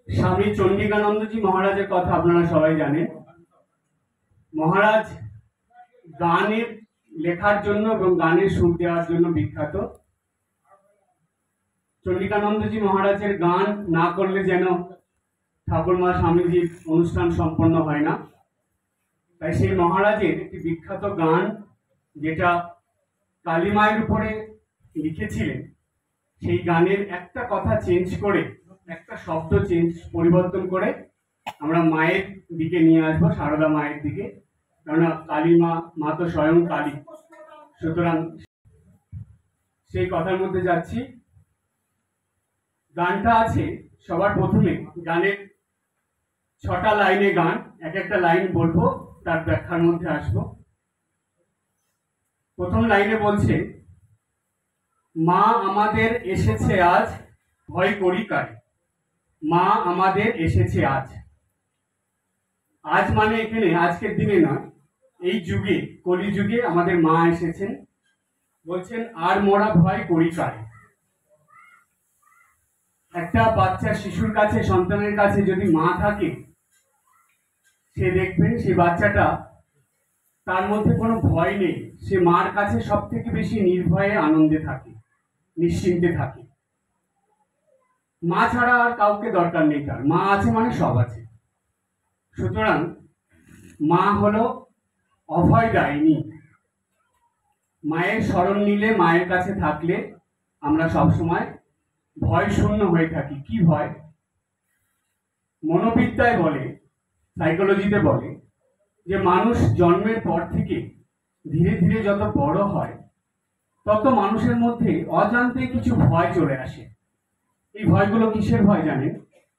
স্বামী চন্ডিকানন্দজি মহারাজের কথা আপনারা সবাই জানেন। মহারাজ গানের লেখার জন্য এবং গানের সুর দেওয়ার জন্য বিখ্যাত। চন্ডিকানন্দজি মহারাজের গান না করলে যেন ঠাকুরমা স্বামীজির অনুষ্ঠান সম্পন্ন হয় না। তাই সেই মহারাজের একটি বিখ্যাত গান, যেটা কালীমায়ের উপরে লিখেছিলেন, সেই গানের একটা কথা চেঞ্জ করে, একটা শব্দ পরিবর্তন করে আমরা মায়ের দিকে নিয়ে আসবো, সারদা মায়ের দিকে। কেননা কালী মা তো স্বয়ং কালী, সুতরাং সেই কথার মধ্যে যাচ্ছি। গানটা আছে সবার প্রথমে, গানের 6টা লাইনে গান, এক একটা লাইন বলবো, তার ব্যাখ্যার মধ্যে আসবো। প্রথম লাইনে বলছে, মা আমাদের এসেছে আজ, ভয় করি কারে। মা আমাদের এসেছে আজ। আজ মানে এখানে আজকের দিনে নয়, এই যুগে, কলি যুগে আমাদের মা এসেছেন। বলছেন আর মোরা ভয় করি কারে। একটা বাচ্চা শিশুর কাছে, সন্তানের কাছে যদি মা থাকে, সে দেখবেন সেই বাচ্চাটা, তার মধ্যে কোনো ভয় নেই। সে মার কাছে সব থেকে বেশি নির্ভয়ে আনন্দে থাকে, নিশ্চিন্তে থাকে। মা ছাড়া আর কাউকে দরকার নেই তার। মা আছে মানে সব আছে। সুতরাং মা হলো অভয়দায়িনী। মায়ের শরণ নিলে, মায়ের কাছে থাকলে আমরা সবসময় ভয় শূন্য হয়ে থাকি। কি ভয়? মনোবিদ্যায় বলে, সাইকোলজিতে বলে যে মানুষ জন্মের পর থেকে ধীরে ধীরে যত বড় হয়, তত মানুষের মধ্যে অজান্তে কিছু ভয় চলে আসে। এই ভয়গুলো কিসের ভয় জানেন?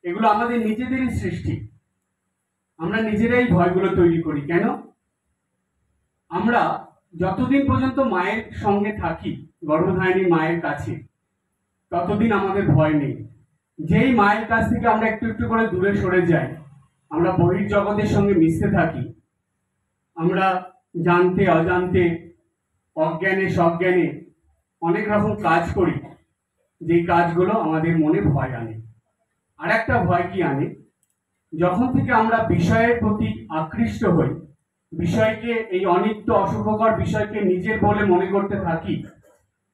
এগুলো আমাদের নিজেদেরই সৃষ্টি। আমরা নিজেরাই ভয়গুলো তৈরি করি। কেন? আমরা যতদিন পর্যন্ত মায়ের সঙ্গে থাকি, গর্ভধারিণী মায়ের কাছে, ততদিন আমাদের ভয় নেই। যেই মায়ের কাছ থেকে আমরা একটু একটু করে দূরে সরে যাই, আমরা বহির্জগতের সঙ্গে মিশতে থাকি, আমরা জানতে অজান্তে, অজ্ঞানে সজ্ঞানে অনেক রকম কাজ করি, যেই কাজগুলো আমাদের মনে ভয় আনে। আর একটা ভয় কি আনে? যখন থেকে আমরা বিষয়ের প্রতি আকৃষ্ট হই, বিষয়কে, এই অনিত্য অসুখকর বিষয়কে নিজের বলে মনে করতে থাকি,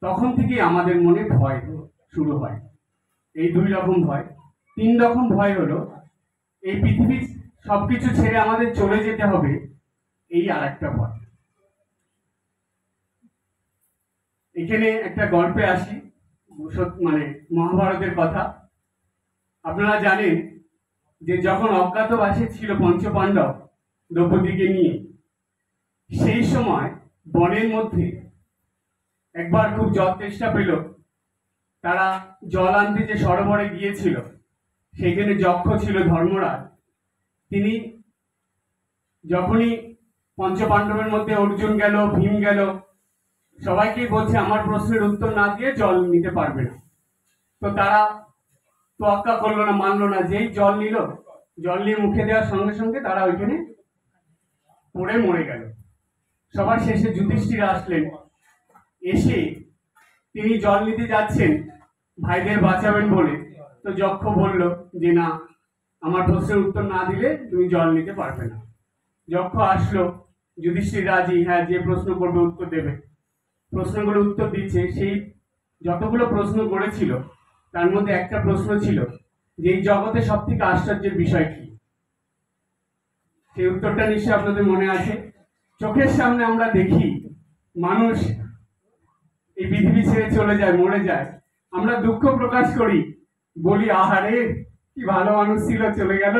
তখন থেকে আমাদের মনে ভয় শুরু হয়। এই 2 রকম ভয়। 3 রকম ভয় হলো, এই পৃথিবীর সবকিছু ছেড়ে আমাদের চলে যেতে হবে, এই আর একটা ভয়। এখানে একটা গল্পে আসি, মানে মহাভারতের কথা। আপনারা জানেন যে যখন অজ্ঞাতবাসে ছিল পঞ্চপাণ্ডব দ্রৌপদীকে নিয়ে, সেই সময় বনের মধ্যে একবার খুব জল তেষ্টা পেল। তারা জল আনতে যে সরোবরে গিয়েছিল, সেখানে যক্ষ ছিল ধর্মরাজ। তিনি যখনই পঞ্চপাণ্ডবের মধ্যে অর্জুন গেল, ভীম গেল, সবাইকেই বলছে আমার প্রশ্নের উত্তর না দিয়ে জল নিতে পারবে না। তো তারা তোয়াক্কা করলো না, মানলো না। যেই জল নিল, জল নিয়ে মুখে দেওয়ার সঙ্গে সঙ্গে তারা ওইখানে পড়ে মরে গেল। সবার শেষে যুধিষ্ঠির আসলেন। এসে তিনি জল নিতে যাচ্ছেন ভাইদের বাঁচাবেন বলে। তো যক্ষ বলল যে না, আমার প্রশ্নের উত্তর না দিলে তুমি জল নিতে পারবে না। যক্ষ আসলো, যুধিষ্ঠির রাজি, হ্যাঁ যে প্রশ্ন করবে উত্তর দেবে। প্রশ্নগুলো উত্তর দিচ্ছে। সেই যতগুলো প্রশ্ন করেছিল, তার মধ্যে একটা প্রশ্ন ছিল যে এই জগতে সব থেকে আশ্চর্যের বিষয় কি? সেই উত্তরটা নিশ্চয়ই আপনাদের মনে আছে। চোখের সামনে আমরা দেখি মানুষ এই পৃথিবী ছেড়ে চলে যায়, মরে যায়। আমরা দুঃখ প্রকাশ করি, বলি আহারে কি ভালো মানুষ ছিল, চলে গেল।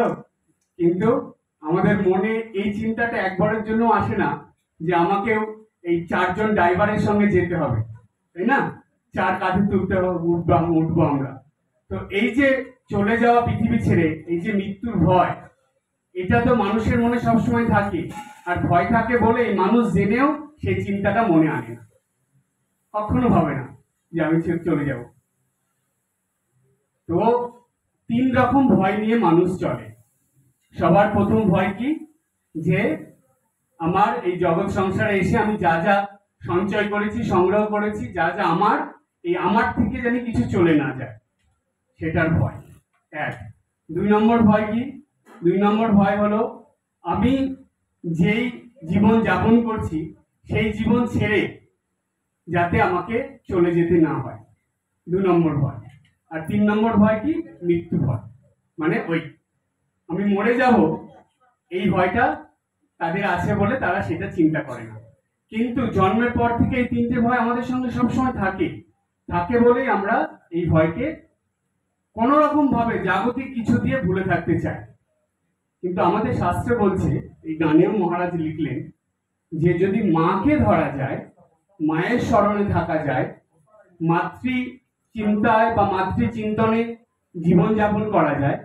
কিন্তু আমাদের মনে এই চিন্তাটা একবারের জন্য আসে না যে আমাকেও এই 4 জন ড্রাইভারের সঙ্গে যেতে হবে, তাই না? 4 কাঁধে তুলতে হবে, উঠবো আমরা। তো এই যে চলে যাওয়া পৃথিবী ছেড়ে, এই যে মৃত্যুর ভয়, এটা তো মানুষের মনে সবসময় থাকে। আর ভয় থাকে বলে মানুষ জেনেও সেই চিন্তাটা মনে আনে না, কখনো ভাবে না যে আমি চলে যাব। তো 3 রকম ভয় নিয়ে মানুষ চলে। সবার প্রথম ভয় কি? যে আমার এই জগৎ সংসারে এসে আমি যা যা সঞ্চয় করেছি, সংগ্রহ করেছি, যা যা আমার থেকে জানি কিছু চলে না যায়, সেটার ভয়। 1। দুই নম্বর ভয় কি? দুই নম্বর ভয় হলো আমি যেই জীবন যাপন করছি সেই জীবন ছেড়ে যাতে আমাকে চলে যেতে না হয়, 2 নম্বর ভয়। আর 3 নম্বর ভয় কি? মৃত্যু ভয়। মানে ওই আমি মরে যাব, এই ভয়টা তাদের আছে বলে তারা সেটা চিন্তা করে না। কিন্তু জন্মের পর থেকে এই 3টে ভয় আমাদের সঙ্গে সবসময় থাকে, থাকে বলেই আমরা এই ভয়কে কোনো রকম ভাবে জাগতিক কিছু দিয়ে ভুলে থাকতে চাই। কিন্তু আমাদের শাস্ত্রে বলছে, এই গানেও মহারাজ লিখলেন যে যদি মাকে ধরা যায়, মায়ের স্মরণে থাকা যায়, মাতৃ চিন্তায় বা মাতৃ চিন্তনে জীবনযাপন করা যায়,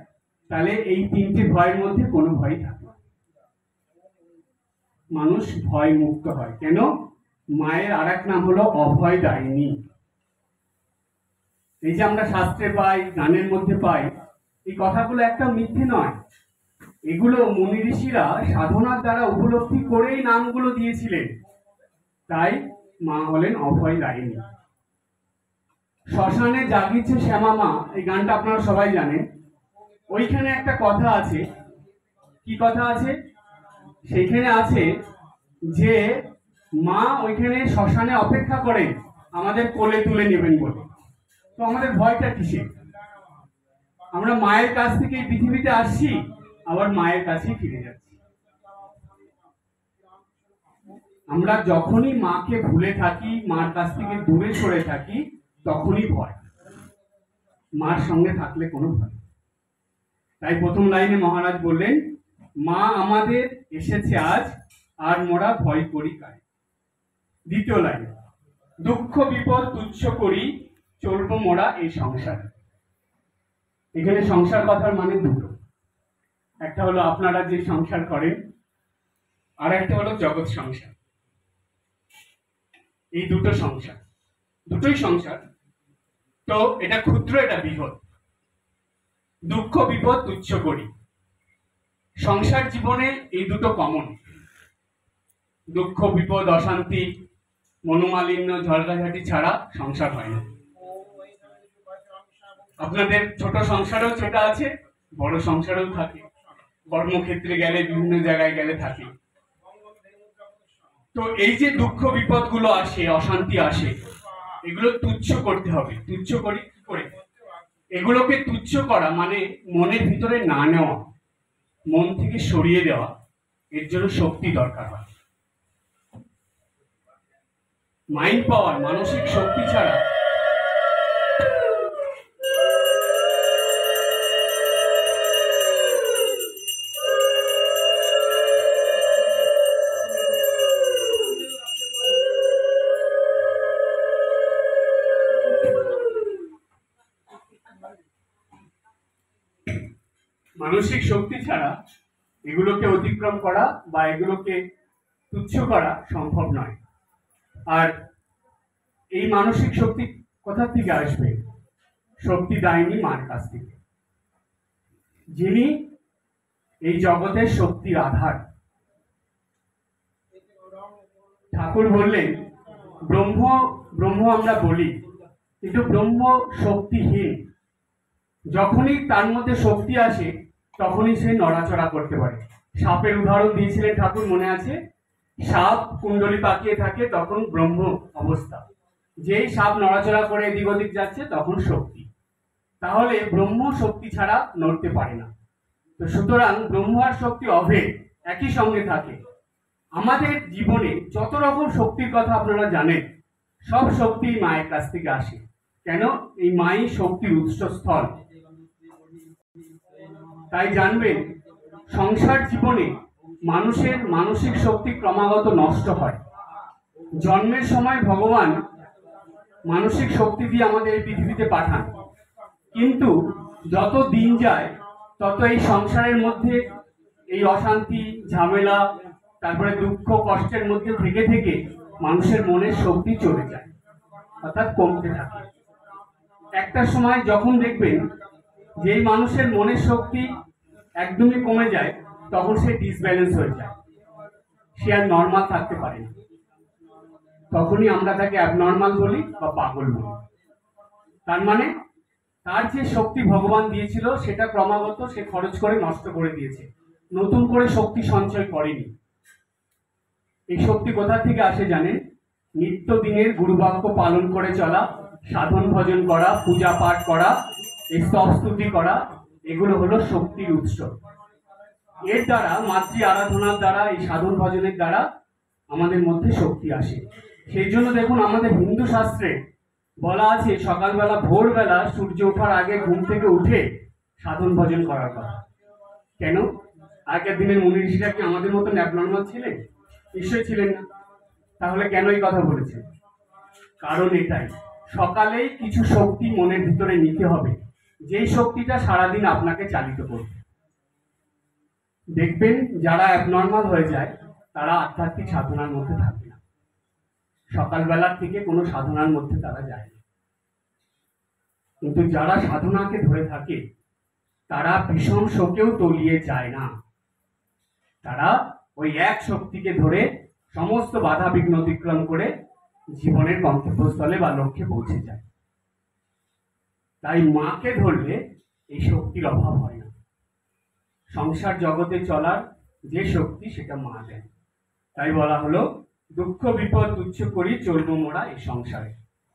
তাহলে এই 3টে ভয়ের মধ্যে কোনো ভয় থাকে না। মানুষ ভয় মুক্ত হয়। কেন? মায়ের আর এক নাম হলো অভয় দায়িনী। এই যে আমরা শাস্ত্রে পাই, গানের মধ্যে পাই, এই কথাগুলো একটা মিথ্যে নয়। এগুলো মুনি ঋষিরা সাধনার দ্বারা উপলব্ধি করেই নামগুলো দিয়েছিলেন। তাই মা হলেন অভয় দায়িনী। শ্মশানে জাগিছে শ্যামা মা, এই গানটা আপনারা সবাই জানেন। ওইখানে একটা কথা আছে। কি কথা আছে? সেইখানে আছে যে মা ওইখানে শ্মশানে অপেক্ষা করেন আমাদের কোলে তুলে নেবেন বলে। তো আমাদের ভয়টা কিসের? আমরা মায়ের কাছ থেকে এই পৃথিবীতে আসছি, আবার মায়ের কাছেই ফিরে যাচ্ছি। আমরা যখনই মাকে ভুলে থাকি, মার কাছ থেকে দূরে সরে থাকি, তখনই ভয়। মার সঙ্গে থাকলে কোনো ভয়। তাই প্রথম লাইনে মহারাজ বললেন, মা আমাদের এসেছে আজ, আর মোরা ভয় করি কায়। দ্বিতীয় লাইনে, দুঃখ বিপদ তুচ্ছ করি, চলবো মোরা এই সংসারে। এখানে সংসার কথার মানে দুটো। একটা হলো আপনারা যে সংসার করেন, আর একটা হলো জগৎ সংসার। এই দুটো সংসার, দুটোই সংসার। তো এটা ক্ষুদ্র, এটা বৃহৎ। দুঃখ বিপদ তুচ্ছ করি। সংসার জীবনে এই দুটো কমন। দুঃখ বিপদ অশান্তি মনোমালিন্য ঝগড়াঝাটি ছাড়া সংসার হয় না। আপনাদের ছোট সংসারেও যেটা আছে, বড় সংসারেও থাকে। কর্মক্ষেত্রে গেলে, বিভিন্ন জায়গায় গেলে থাকে। তো এই যে দুঃখ বিপদ গুলো আসে, অশান্তি আসে, এগুলো তুচ্ছ করতে হবে। তুচ্ছ করি কি করে? এগুলোকে তুচ্ছ করা মানে মনের ভিতরে না নেওয়া, মন থেকে সরিয়ে দেওয়া। এর জন্য শক্তি দরকার হয়। মাইন্ড পাওয়ার, মানসিক শক্তি ছাড়া মানসিক শক্তি ছাড়া এগুলোকে অতিক্রম করা বা এগুলোকে তুচ্ছ করা সম্ভব নয়। আর এই মানসিক শক্তি কোথা থেকে আসবে? শক্তি দায়নি মার কাছ থেকে, যিনি এই জগতের শক্তির আধার। ঠাকুর বললেন, ব্রহ্ম ব্রহ্ম আমরা বলি, কিন্তু ব্রহ্ম শক্তিহীন। যখনই তার মধ্যে শক্তি আসে, তখনই সে নড়াচড়া করতে পারে। সাপের উদাহরণ দিয়েছিলেন ঠাকুর, মনে আছে? সাপ কুণ্ডলি পাকিয়ে থাকে, তখন ব্রহ্ম অবস্থা। যেই সাপ নড়াচড়া করে এদিক ওদিক যাচ্ছে, তখন শক্তি। তাহলে ব্রহ্ম শক্তি ছাড়া নড়তে পারে না। তো সুতরাং ব্রহ্ম আর শক্তি অভেদ, একই সঙ্গে থাকে। আমাদের জীবনে যত রকম শক্তির কথা আপনারা জানেন, সব শক্তি মায়ের কাছ থেকে আসে। কেন? এই মাই শক্তির উৎসস্থল। তাই জানবেন, সংসার জীবনে মানুষের মানসিক শক্তি ক্রমাগত নষ্ট হয়। জন্মের সময় ভগবান মানসিক শক্তি দিয়ে আমাদের এই পৃথিবীতে পাঠান, কিন্তু যত দিন যায় তত এই সংসারের মধ্যে এই অশান্তি, ঝামেলা, তারপরে দুঃখ কষ্টের মধ্যে থেকে থেকে মানুষের মনের শক্তি চলে যায়, অর্থাৎ কমতে থাকে। একটা সময় যখন দেখবেন যেই মানুষের মনের শক্তি একদমই কমে যায়, তখন সে ডিসব্যালেন্স হয়ে যায়, সে আর নর্মাল থাকতে পারে না। তখনই আমরা তাকে অ্যাবনর্মাল বলি বা পাগল বলি। তার মানে তার যে শক্তি ভগবান দিয়েছিল সেটা ক্রমাগত সে খরচ করে নষ্ট করে দিয়েছে, নতুন করে শক্তি সঞ্চয় করেনি। এই শক্তি কোথা থেকে আসে জানেন? নিত্যদিনের গুরুবাক্য পালন করে চলা, সাধন ভজন করা, পূজা পাঠ করা, এই স্তব স্তুতি করা, এগুলো হলো শক্তির উৎস। এর দ্বারা, মাতৃ আরাধনার দ্বারা, এই সাধন ভজনের দ্বারা আমাদের মধ্যে শক্তি আসে। সেই জন্য দেখুন আমাদের হিন্দু শাস্ত্রে বলা আছে সকালবেলা ভোরবেলা সূর্য ওঠার আগে ঘুম থেকে উঠে সাধন ভজন করার কথা। কেন? আগের দিনের মুনি ঋষিরা কি আমাদের মতো ন্যাপনর্মাল ছিলেন? নিশ্চয়ই ছিলেন না। তাহলে কেন এই কথা বলেছে? কারণ এটাই, সকালেই কিছু শক্তি মনের ভিতরে নিতে হবে, যেই শক্তিটা সারাদিন আপনাকে চালিত করবে। দেখবেন যারা অ্যাবনর্মাল হয়ে যায় তারা আধ্যাত্মিক সাধনার মধ্যে থাকে না, সকালবেলার থেকে কোনো সাধনার মধ্যে তারা যায় না। কিন্তু যারা সাধনাকে ধরে থাকে তারা বিষম শোকেও তলিয়ে যায় না, তারা ওই এক শক্তিকে ধরে সমস্ত বাধা বিঘ্ন অতিক্রম করে জীবনের গন্তব্যস্থলে বা লক্ষ্যে পৌঁছে যায়। তাই মাকে ধরলে এই শক্তির অভাব হয় না। সংসার জগতে চলার যে শক্তি সেটা মা দেন। তাই বলা হলো দুঃখ বিপদ তুচ্ছ করি চলবো মোরা এই সংসারে,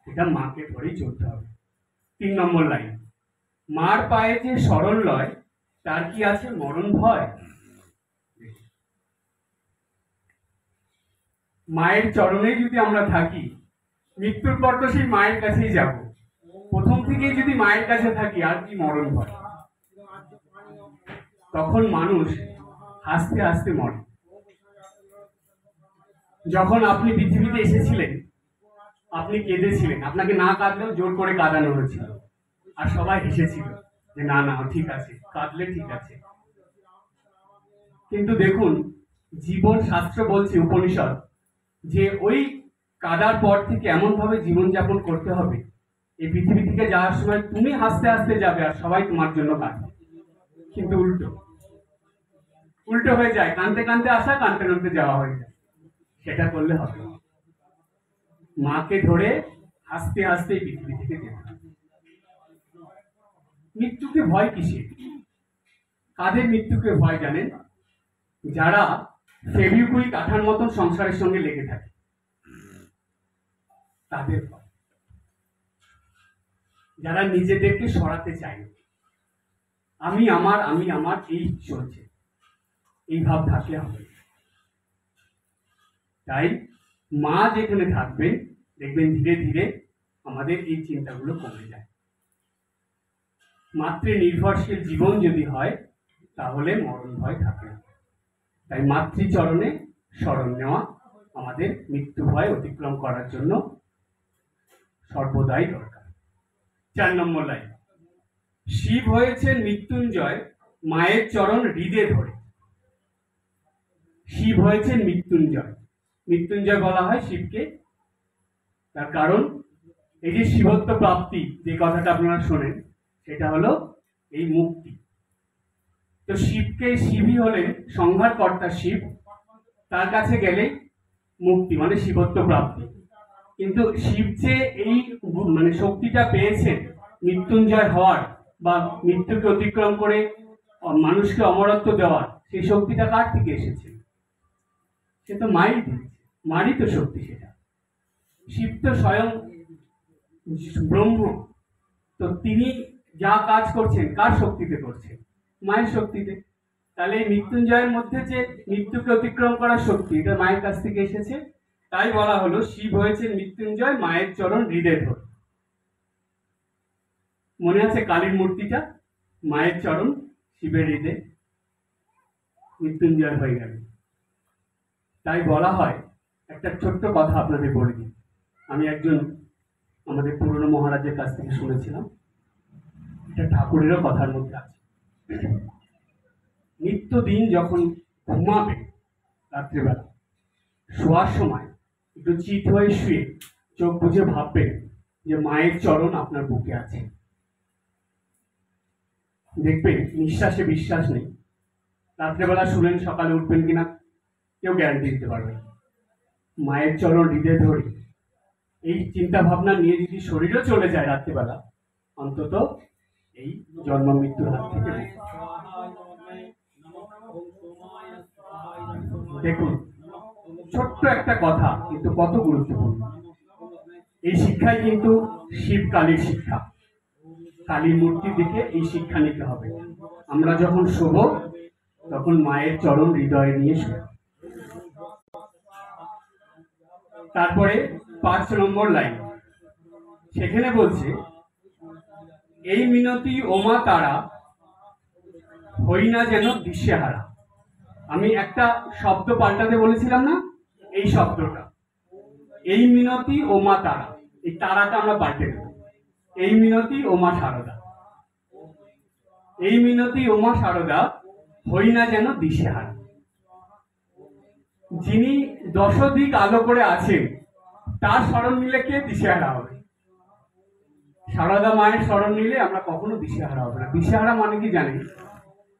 এটা মাকে ধরেই চলতে হবে। 3 নম্বর লাইন, মার পায়ে যে শরণ লয় তার কি আছে মরণ ভয়? মায়ের চরণে যদি আমরা থাকি, মৃত্যুর পর তো সেই মায়ের কাছেই যাব। প্রথম থেকেই যদি মায়ের কাছে থাকি আর কি মরণ ভয়? তখন মানুষ হাসতে হাসতে মরে। যখন আপনি পৃথিবীতে এসেছিলেন আপনি কেঁদেছিলেন, আপনাকে না কাঁদলেও জোর করে কাঁদানো হয়েছিল, আর সবাই হেসেছিল যে না না ঠিক আছে, কাঁদলে ঠিক আছে। কিন্তু দেখুন জীবন শাস্ত্র বলছে, উপনিষদ, যে ওই কাদার পর থেকে এমন ভাবে জীবনযাপন করতে হবে এই পৃথিবী থেকে যাওয়ার সময় তুমি হাসতে হাসতে যাবে আর সবাই তোমার জন্য কাঁদবে। কিন্তু উল্টো উল্টো হয়ে যায়, কাঁদতে কাঁদতে আসা, কাঁদতে কাঁদতে যাওয়া হয়ে যায়। সেটা করলে হবে না। মাকে ধরে হাসতে হাসতে এই পৃথিবী থেকে যেতে হবে। মৃত্যুকে ভয় কিসে? কাদের মৃত্যুকে ভয় জানেন? যারা ফেভিকুইক কাঠার মতন সংসারের সঙ্গে লেগে থাকে তাদের ভয়। যারা নিজেদেরকে সরাতে চায় না, আমি আমার এই চলছে, এই ভাব থাকলে হবে। তাই মা যেখানে থাকবেন দেখবেন ধীরে ধীরে আমাদের এই চিন্তাগুলো কমে যায়। মাতৃ নির্ভরশীল জীবন যদি হয় তাহলে মরণ ভয় থাকে না। তাই মাতৃচরণে শরণ নেওয়া আমাদের মৃত্যু ভয় অতিক্রম করার জন্য সর্বদাই দরকার। 4 নম্বর লাইন, শিব হয়েছেন মৃত্যুঞ্জয় মায়ের চরণ হৃদে ধরে। শিব হয়েছেন মৃত্যুঞ্জয়। মৃত্যুঞ্জয় বলা হয় শিবকে, তার কারণ এই যে শিবত্ব প্রাপ্তি যে কথাটা আপনারা শোনেন সেটা হলো এই মুক্তি। তো শিবকে, শিবই হলেন সংহার কর্তা শিব, তার কাছে গেলেই মুক্তি মানে শিবত্ব প্রাপ্তি। কিন্তু শিব যে এই মানে শক্তিটা পেয়েছেন মৃত্যুঞ্জয় হওয়ার বা মৃত্যুকে অতিক্রম করে মানুষকে অমরত্ব দেওয়ার, সেই শক্তিটা কার থেকে এসেছে? সে তো মাই দিয়েছে, মারই তো শক্তি সেটা। শিব তো স্বয়ং ব্রহ্ম, তো তিনি যা কাজ করছেন কার শক্তিতে করছেন? মায়ের শক্তিতে। তাহলে এই মৃত্যুঞ্জয়ের মধ্যে যে মৃত্যুকে অতিক্রম করার শক্তি, এটা মায়ের কাছ থেকে এসেছে। তাই বলা হলো শিব হয়েছেন মৃত্যুঞ্জয় মায়ের চরণ হৃদে ধরে। মনে আছে কালীর মূর্তিটা? মায়ের চরণ শিবের হৃদে, মৃত্যুঞ্জয় হয়ে গেল। তাই বলা হয়, একটা ছোট্ট কথা আপনাদের বলে দিই। আমি একজন আমাদের পুরনো মহারাজের কাছ থেকে শুনেছিলাম, এটা ঠাকুরেরও কথার মধ্যে আছে। নিত্যদিন যখন ঘুমাবে রাত্রিবেলা, শোয়ার সময় একটু চিত হয়ে শুয়ে চোখ বুঝে ভাববেন যে মায়ের চরণ আপনার বুকে আছে। দেখবেন নিঃশ্বাসে বিশ্বাস নেই, রাত্রেবেলা শুলেন সকালে উঠবেন কিনা কেউ গ্যারান্টি দিতে পারবে না। মায়ের চরণ হৃদয়ে ধরে এই চিন্তা ভাবনা নিয়ে যদি শরীরও চলে যায় রাত্রিবেলা, অন্তত এই জন্ম মৃত্যুর হাত থেকে। দেখুন, ছোট্ট একটা কথা কিন্তু কত গুরুত্বপূর্ণ। এই শিক্ষাই কিন্তু শিব কালীর শিক্ষা। কালীর মূর্তি দেখে এই শিক্ষা নিতে হবে। আমরা যখন শোব তখন মায়ের চরণ হৃদয়ে নিয়ে শোব। তারপরে 5 নম্বর লাইন, সেখানে বলছে, এই মিনতি ওমা তারা হই না যেন দিশেহারা। আমি একটা শব্দ পাল্টাতে বলেছিলাম না, এই শব্দটা, এই মিনতি ওমা তারা, এই তারাটা আমরা পাল্টে দেব, এই মিনতি ওমা সারদা। এই মিনতি ওমা সারদা হই না যেন দিশেহারা। যিনি 10 দিক আলো করে আছেন তার স্মরণ নিলে কে দিশেহারা হবে? সারদা মায়ের স্মরণ নিলে আমরা কখনো দিশেহারা হবে না। দিশেহারা মানে কি জানেন?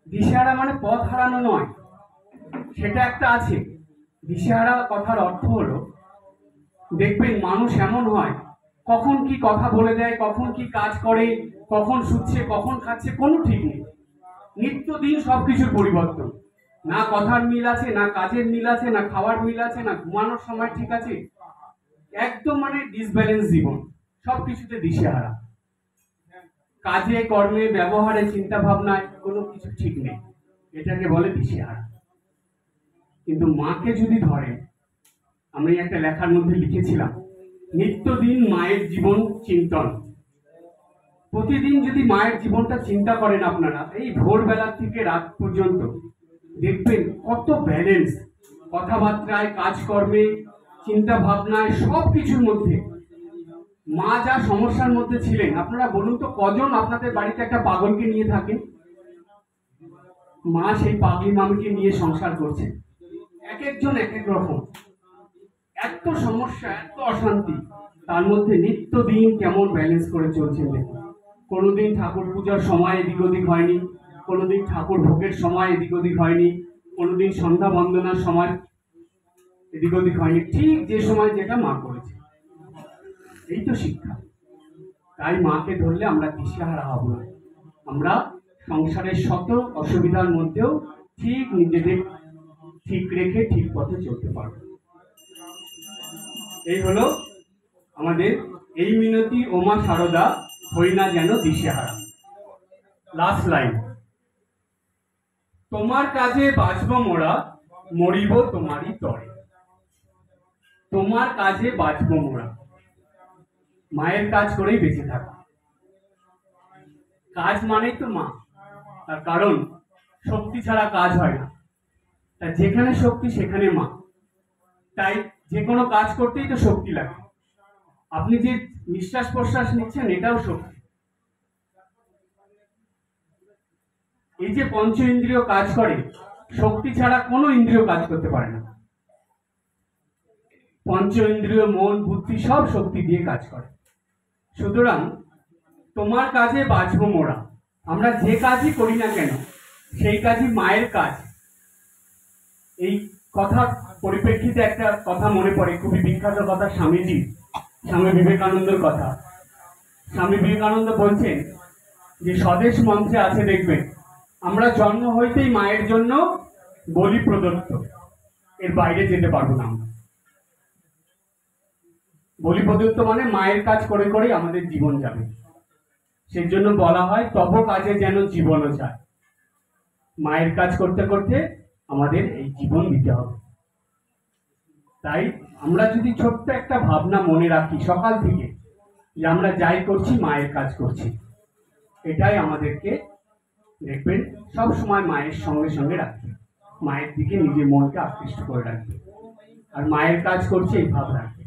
দিশেহারা মানে পথ হারানো নয়, সেটা একটা আছে। দিশেহারা কথার অর্থ হলো, দেখবেন মানুষ এমন হয় কখন কি কথা বলে দেয়, কখন কি কাজ করে, কখন শুচ্ছে কখন খাচ্ছে কোনো ঠিক নেই। নিত্যদিন সবকিছুর পরিবর্তন, না কথার মিল আছে, না কাজের মিল আছে, না খাওয়ার মিল আছে, না ঘুমানোর সময় ঠিক আছে। একদম মানে ডিসব্যালেন্স জীবন, সবকিছুতে দিশেহারা। কাজে কর্মে ব্যবহারে চিন্তা ভাবনায় কোনো কিছু ঠিক নেই, এটাকে বলে দিশেহারা। কিন্তু মাকে যদি ধরেন, আমি একটা লেখার মধ্যে লিখেছিলাম, নিত্যদিন মায়ের জীবন চিন্তন। প্রতিদিন যদি মায়ের জীবনটা চিন্তা করেন আপনারা, এই ভোরবেলা থেকে রাত পর্যন্ত, দেখবেন কত ব্যালেন্স, কথাবার্তায়, কাজকর্মে, চিন্তা ভাবনায়, সব কিছুর মধ্যে। মা যা সমস্যার মধ্যে ছিলেন, আপনারা বলুন তো কজন আপনাদের বাড়িতে একটা পাগলকে নিয়ে থাকেন? মা সেই পাগলি মামিকে নিয়ে সংসার করছে, এক একজন এক এক রকম, এত সমস্যা, এত অশান্তি, তার মধ্যে নিত্যদিন কেমন ব্যালেন্স করে চলছেন দেখুন। কোনোদিন ঠাকুর পূজার সময় এদিক ওদিক হয়নি, কোনোদিন ঠাকুর ভোগের সময় এদিক ওদিক হয়নি, কোনোদিন সন্ধ্যা বন্দনার সময় এদিক ওদিক হয়নি, ঠিক যে সময় যেটা মা করেছে। এই তো শিক্ষা। তাই মাকে ধরলে আমরা দিশেহারা হব না, আমরা সংসারের শত অসুবিধার মধ্যেও ঠিক নিজেদের ঠিক রেখে ঠিক পথে চলতে পারব। এই হলো আমাদের এই মিনতি ওমা সারদা হই না যেন দিশেহারা। লাস্ট লাইন, তোমার কাজে বাঁচব মোরা, মরিব তোমারই তরে। তোমার কাজে বাঁচব মোরা, মায়ের কাজ করেই বেঁচে থাকা। কাজ মানেই তো মা, তার কারণ শক্তি ছাড়া কাজ হয় না, তাই যেখানে শক্তি সেখানে মা। তাই যে কোনো কাজ করতেই তো শক্তি লাগে। আপনি যে নিঃশ্বাস প্রশ্বাস নিচ্ছেন, এটাও শক্তি। এই যে পঞ্চ ইন্দ্রিয় কাজ করে, শক্তি ছাড়া কোনো ইন্দ্রিয় কাজ করতে পারে না। পঞ্চ ইন্দ্রিয়, মন, বুদ্ধি সব শক্তি দিয়ে কাজ করে। সুতরাং তোমার কাজে বাঁচবো মোরা, আমরা যে কাজই করি না কেন সেই কাজই মায়ের কাজ। এই কথার পরিপ্রেক্ষিতে একটা কথা মনে পড়ে, খুবই বিখ্যাত কথা, স্বামী বিবেকানন্দের কথা। স্বামী বিবেকানন্দ বলছেন যে স্বদেশ মন্ত্রে আছে, দেখবেন, আমরা জন্ম হইতেই মায়ের জন্য বলি প্রদত্ত, এর বাইরে যেতে পারবো না আমরা। বলি প্রদত্ত মানে মায়ের কাজ করে করেই আমাদের জীবন যাবে। সেই জন্য বলা হয়, তব কাজে যেন জীবনও যায়। মায়ের কাজ করতে করতে আমাদের এই জীবন দিতে হবে। তাই আমরা যদি ছোট্ট একটা ভাবনা মনে রাখি সকাল থেকে, যে আমরা যাই করছি মায়ের কাজ করছি, এটাই আমাদেরকে দেখবেন সব সময় মায়ের সঙ্গে সঙ্গে রাখবে, মায়ের দিকে নিজের মনকে আকৃষ্ট করে রাখবে, আর মায়ের কাজ করছে এই ভাব রাখবে।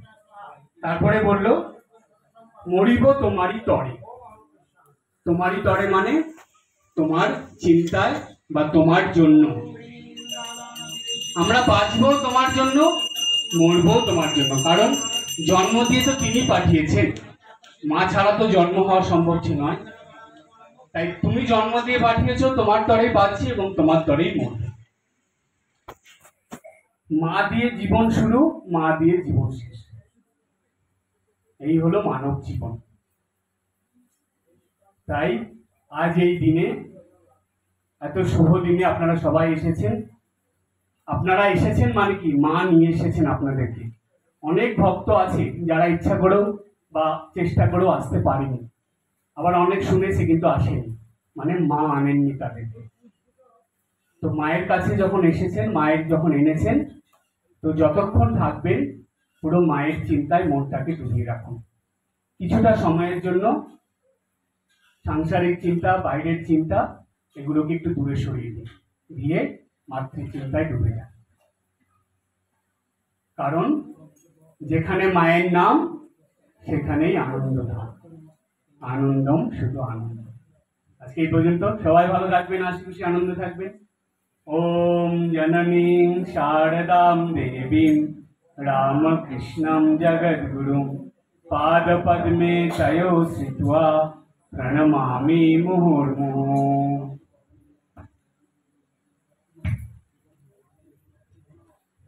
তারপরে বলল, মরিব তোমারই তরে। তোমারই তরে মানে তোমার চিন্তায় বা তোমার জন্য। আমরা বাঁচবো তোমার জন্য, মরবো তোমার জন্য, কারণ জন্ম দিয়ে তো তিনি পাঠিয়েছেন, মা ছাড়া তো জন্ম হওয়া সম্ভব নয়। তাই তুমি জন্ম দিয়ে পাঠিয়েছো, তোমার তরেই বাঁচছি এবং তোমার তরেই মরব। মা দিয়ে জীবন শুরু, মা দিয়ে জীবন শেষ। এই হলো মানব জীবন। তাই আজ এই দিনে, এত শুভ দিনে আপনারা সবাই এসেছেন। আপনারা এসেছেন মানে কি, মা নিয়ে এসেছেন আপনাদেরকে। অনেক ভক্ত আছে যারা ইচ্ছা করেও বা চেষ্টা করেও আসতে পারেনি, আবার অনেক শুনেছে কিন্তু আসেনি, মানে মা আনেননি তাদেরকে। তো মায়ের কাছে যখন এসেছেন, মায়ের যখন এনেছেন, তো যতক্ষণ থাকবেন পুরো মায়ের চিন্তায় মনটাকে ডুবিয়ে রাখুন। কিছুটা সময়ের জন্য সাংসারিক চিন্তা, বাইরের চিন্তা, এগুলোকে একটু দূরে সরিয়ে দিন, দিয়ে মাতৃচিন্তায় ডুবে যান। কারণ যেখানে মায়ের নাম সেখানেই আনন্দ ধাম, আনন্দম শুধু আনন্দ। আজকে এই পর্যন্ত, সবাই ভালো থাকবেন, হাসি খুশি আনন্দ থাকবেন। ওম জননীং শারদাম দেবীম রামকৃষ্ণম জগদ্গুরুম পাদ পদ্মে তয়ো শ্রিত্বা প্রণমামি মুহুর্মুহু।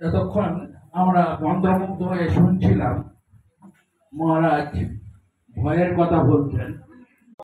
এতক্ষণ আমরা মন্ত্রমুগ্ধ হয়ে শুনছিলাম মহারাজ ভয়ের কথা বলছেন।